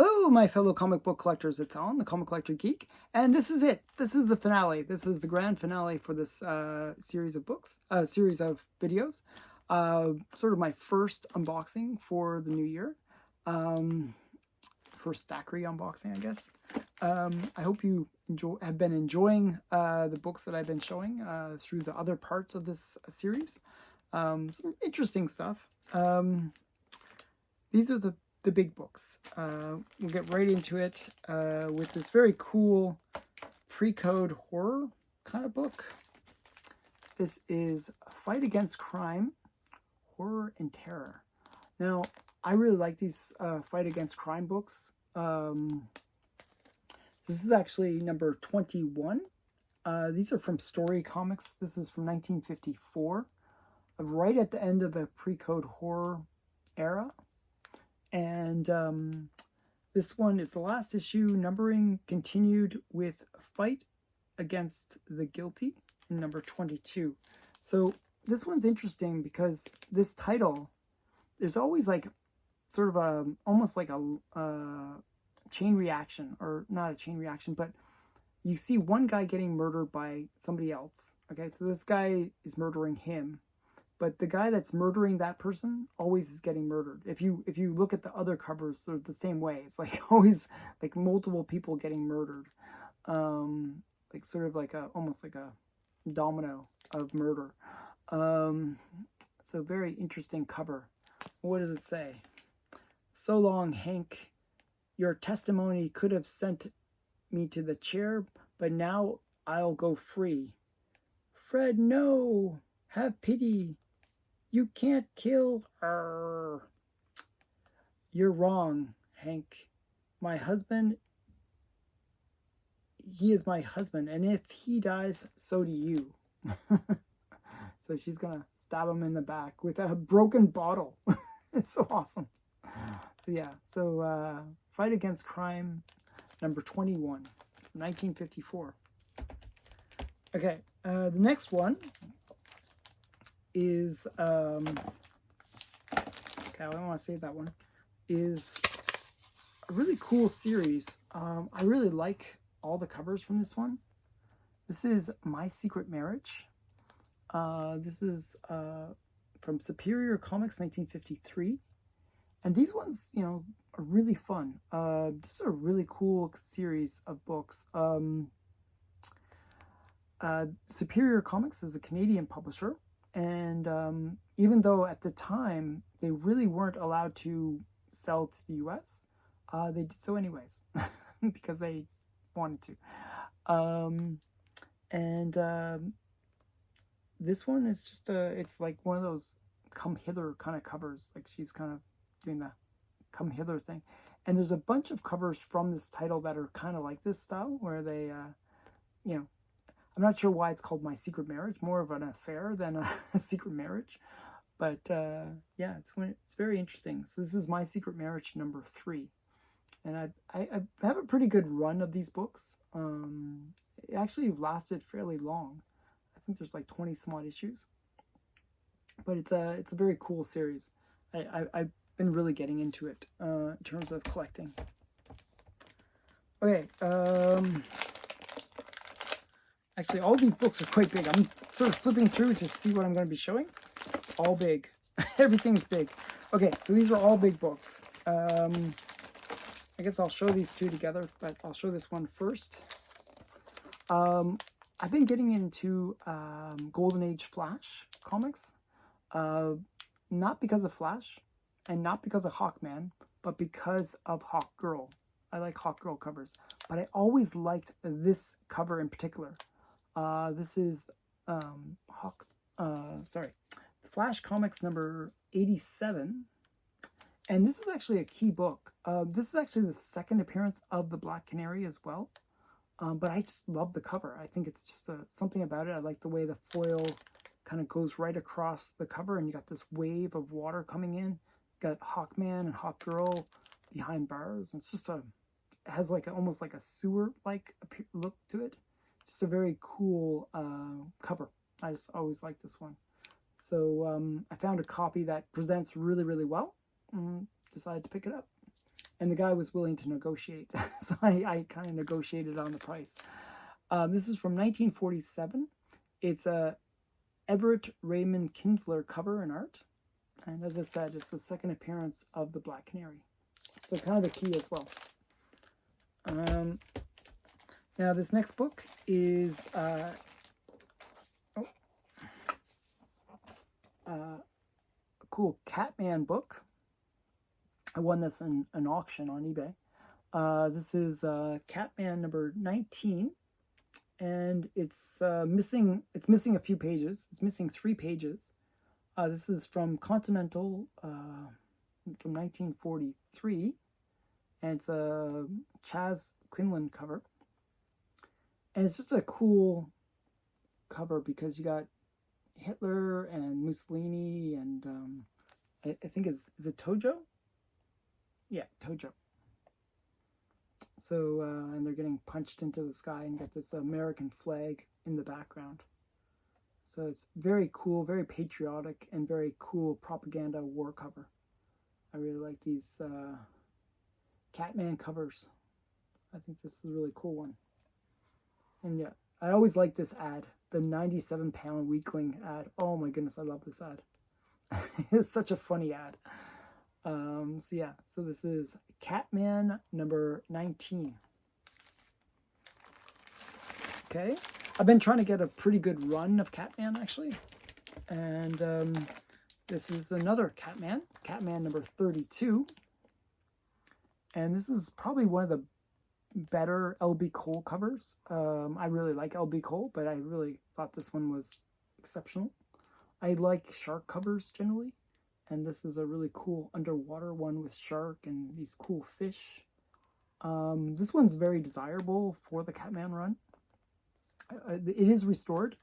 Hello, my fellow comic book collectors. It's Alan, the Comic Collector Geek, and this is it. This is the finale. This is the grand finale for this series of books, series of videos. Sort of my first unboxing for the new year. First Stackry unboxing, I guess. I hope you have been enjoying the books that I've been showing through the other parts of this series. Some interesting stuff. These are the big books. We'll get right into it with this very cool pre-code horror kind of book. This is Fight Against Crime, Horror and Terror. Now, I really like these Fight Against Crime books. This is actually number 21. These are from Story Comics. This is from 1954, right at the end of the pre-code horror era. And this one is the last issue. Numbering continued with Fight Against the Guilty in number 22. So this one's interesting because this title, there's always like sort of a almost like a chain reaction, or not a chain reaction, but you see one guy getting murdered by somebody else. Okay, so this guy is murdering him, but the guy that's murdering that person always is getting murdered. If you look at the other covers, they're the same way. It's like always like multiple people getting murdered, like sort of like almost like a domino of murder. So very interesting cover. What does it say? So long, Hank. Your testimony could have sent me to the chair, but now I'll go free. Fred, no. Have pity. You can't kill her. You're wrong, Hank. My husband, he is my husband, and if he dies, so do you. So she's gonna stab him in the back with a broken bottle. It's so awesome. So yeah, so Fight Against Crime, number 21, 1954. Okay, the next one is okay, I don't want to save that one, is a really cool series. I really like all the covers from this one. This is My Secret Marriage. This is from Superior Comics, 1953. And these ones, you know, are really fun. Just a really cool series of books. Superior Comics is a Canadian publisher. And even though at the time they really weren't allowed to sell to the US, they did so anyways because they wanted to. This one is just it's like one of those come hither kind of covers. Like she's kind of doing the come hither thing. And there's a bunch of covers from this title that are kind of like this style, where they, you know, I'm not sure why it's called My Secret Marriage, more of an affair than a secret marriage. But yeah, it's very interesting. So this is My Secret Marriage number 3. And I have a pretty good run of these books. It actually lasted fairly long. I think there's like 20 some odd issues. But it's a very cool series. I've been really getting into it in terms of collecting. Okay, actually, all these books are quite big. I'm sort of flipping through to see what I'm going to be showing. All big. Everything's big. Okay, so these are all big books. I guess I'll show these two together, but I'll show this one first. I've been getting into Golden Age Flash comics. Not because of Flash, and not because of Hawkman, but because of Hawkgirl. I like Hawkgirl covers, but I always liked this cover in particular. This is Flash Comics number 87, and this is actually a key book. This is actually the second appearance of the Black Canary as well, but I just love the cover. I think it's just something about it. I like the way the foil kind of goes right across the cover, and you got this wave of water coming in. You got Hawkman and Hawkgirl behind bars. And it's just it has like almost like a sewer-like look to it. Just a very cool cover. I just always like this one. So I found a copy that presents really, really well. Decided to pick it up. and the guy was willing to negotiate. So I kind of negotiated on the price. This is from 1947. It's a Everett Raymond Kinsler cover and art. And as I said, it's the second appearance of the Black Canary. So kind of a key as well. Now this next book is a cool Catman book. I won this in an auction on eBay. This is Catman number 19, and it's missing a few pages. It's missing 3 pages. This is from Continental from 1943, and it's a Chaz Quinlan cover. And it's just a cool cover because you got Hitler and Mussolini and I think is it Tojo? Yeah, Tojo. So, and they're getting punched into the sky and got this American flag in the background. So it's very cool, very patriotic, and very cool propaganda war cover. I really like these Catman covers. I think this is a really cool one. And yeah, I always like this ad, the 97-pound weakling ad. Oh my goodness, I love this ad. It's such a funny ad. So yeah, so this is Catman number 19. Okay, I've been trying to get a pretty good run of Catman actually. And this is another Catman, Catman number 32. And this is probably one of the better L.B. Cole covers. I really like L.B. Cole, but I really thought this one was exceptional. I like shark covers generally, and this is a really cool underwater one with shark and these cool fish. This one's very desirable for the Catman run. It is restored.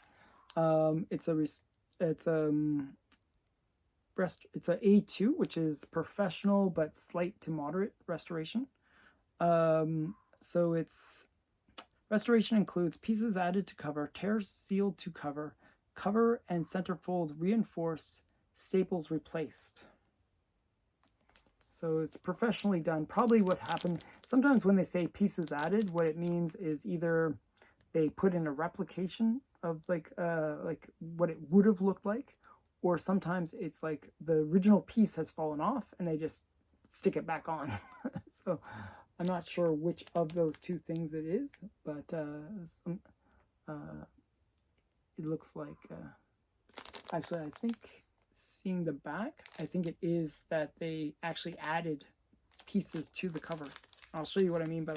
It's a A2, which is professional but slight to moderate restoration. So its restoration includes pieces added to cover, tears sealed to cover, cover and centerfold reinforced, staples replaced. So it's professionally done. Probably what happened, sometimes when they say pieces added, what it means is either they put in a replication of like what it would have looked like, or sometimes it's like the original piece has fallen off and they just stick it back on. So I'm not sure which of those two things it is, but it looks like, actually I think seeing the back, I think it is that they actually added pieces to the cover. I'll show you what I mean by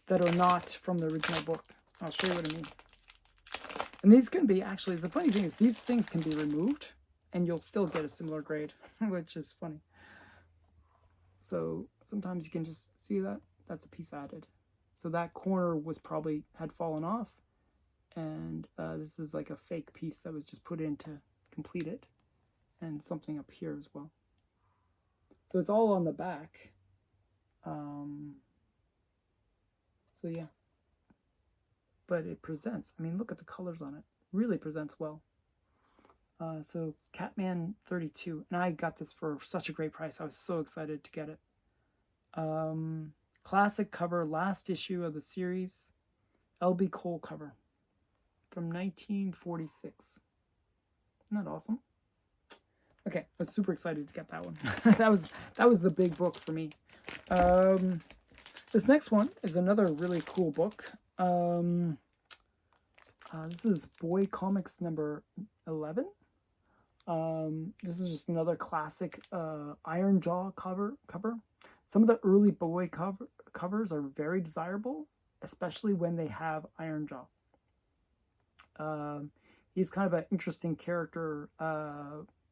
that are not from the original book. I'll show you what I mean. And these can be, actually, the funny thing is these things can be removed and you'll still get a similar grade, which is funny. So sometimes you can just see that that's a piece added. So that corner was probably had fallen off, and this is like a fake piece that was just put in to complete it, and something up here as well. So it's all on the back. So yeah, but it presents. I mean, look at the colors on it. Really presents well. So Catman 32, and I got this for such a great price. I was so excited to get it. Classic cover, last issue of the series, L.B. Cole cover from 1946. Isn't that awesome? Okay, I was super excited to get that one. that was the big book for me. This next one is another really cool book. This is Boy Comics number 11. This is just another classic Iron Jaw cover. Some of the early Boy covers are very desirable, especially when they have Iron Jaw. He's kind of an interesting character,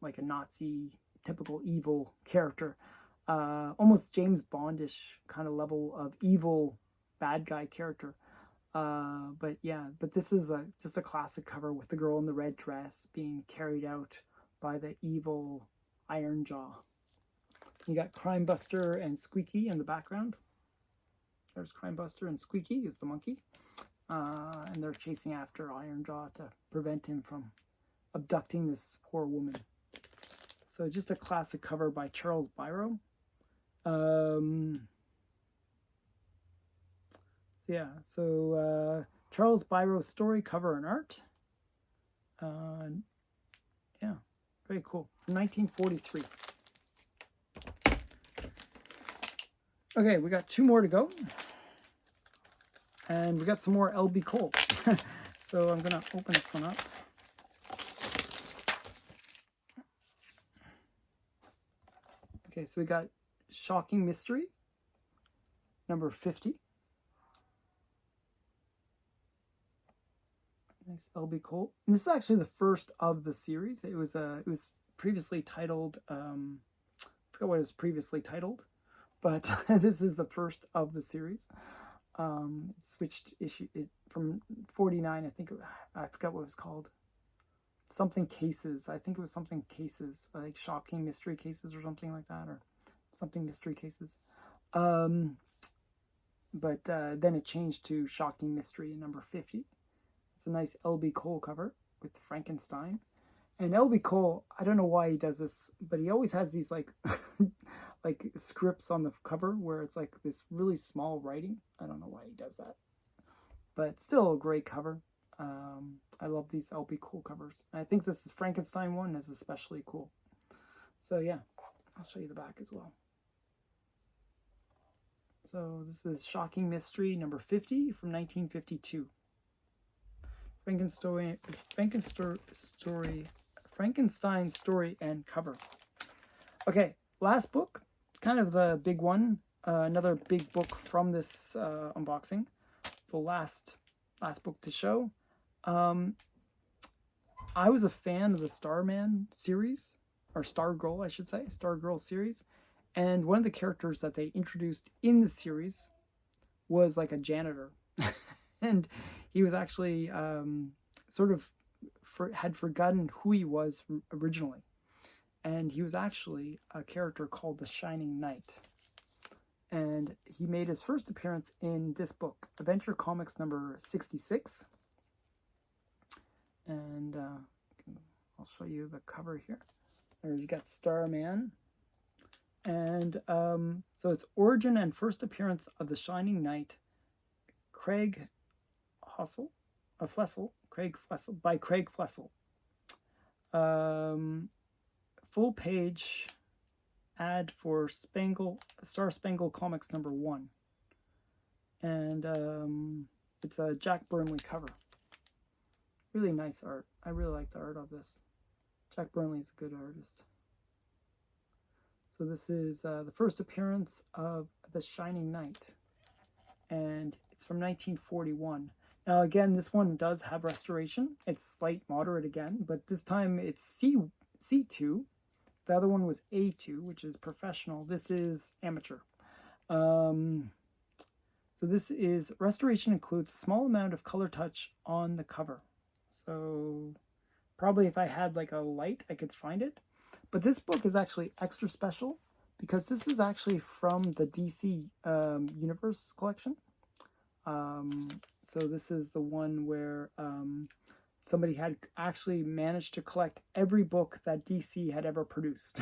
like a Nazi, typical evil character. Almost James Bondish kind of level of evil bad guy character. But yeah, but this is just a classic cover with the girl in the red dress being carried out by the evil Iron Jaw. You got Crime Buster and Squeaky in the background. There's Crime Buster and Squeaky is the monkey. And they're chasing after Iron Jaw to prevent him from abducting this poor woman. So just a classic cover by Charles Biro. Charles Byro's story, cover and art. Yeah, very cool. From 1943. Okay, we got 2 more to go. And we got some more L.B. Cole. So I'm going to open this one up. Okay, so we got Shocking Mystery, number 50. Nice L.B. Cole. And this is actually the first of the series. It was previously titled, I forgot what it was previously titled, but this is the first of the series. It switched from 49, I forgot what it was called. Something Cases. I think it was something Cases, like Shocking Mystery Cases or something like that, or something Mystery Cases. But then it changed to Shocking Mystery number 50. It's a nice L.B. Cole cover with Frankenstein. And L.B. Cole, I don't know why he does this, but he always has these like like scripts on the cover where it's like this really small writing. I don't know why he does that. But still a great cover. I love these L.B. Cole covers. And I think this is Frankenstein one is especially cool. So yeah, I'll show you the back as well. So this is Shocking Mystery number 50 from 1952. Frankenstein story and cover. Okay, last book, kind of the big one. Another big book from this unboxing. The last book to show. I was a fan of the Starman series, or Stargirl, I should say, Stargirl series. And one of the characters that they introduced in the series was like a janitor. And he was actually had forgotten who he was originally. And he was actually a character called the Shining Knight. And he made his first appearance in this book, Adventure Comics number 66. And I'll show you the cover here. There you got Starman. And so it's origin and first appearance of the Shining Knight, Craig Flessel, by Craig Flessel. Full page ad for Star Spangled Comics number 1. And it's a Jack Burnley cover. Really nice art. I really like the art of this. Jack Burnley is a good artist. So this is the first appearance of the Shining Knight. And it's from 1941. Now again, this one does have restoration. It's slight moderate again, but this time it's C2. The other one was A2, which is professional. This is amateur. So this is, restoration includes a small amount of color touch on the cover. So probably if I had like a light, I could find it. But this book is actually extra special because this is actually from the DC Universe collection. So this is the one where somebody had actually managed to collect every book that DC had ever produced.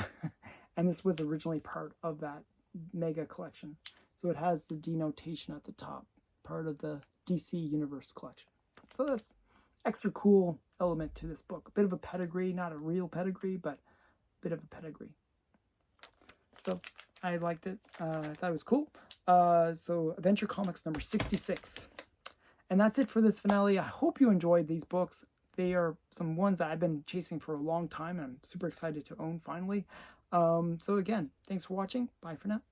And this was originally part of that mega collection. So it has the denotation at the top, part of the DC Universe collection. So that's extra cool element to this book. A bit of a pedigree, not a real pedigree, but a bit of a pedigree. So I liked it. I thought it was cool. So Adventure Comics number 66. And that's it for this finale. I hope you enjoyed these books. They are some ones that I've been chasing for a long time, and I'm super excited to own finally. So again, thanks for watching. Bye for now.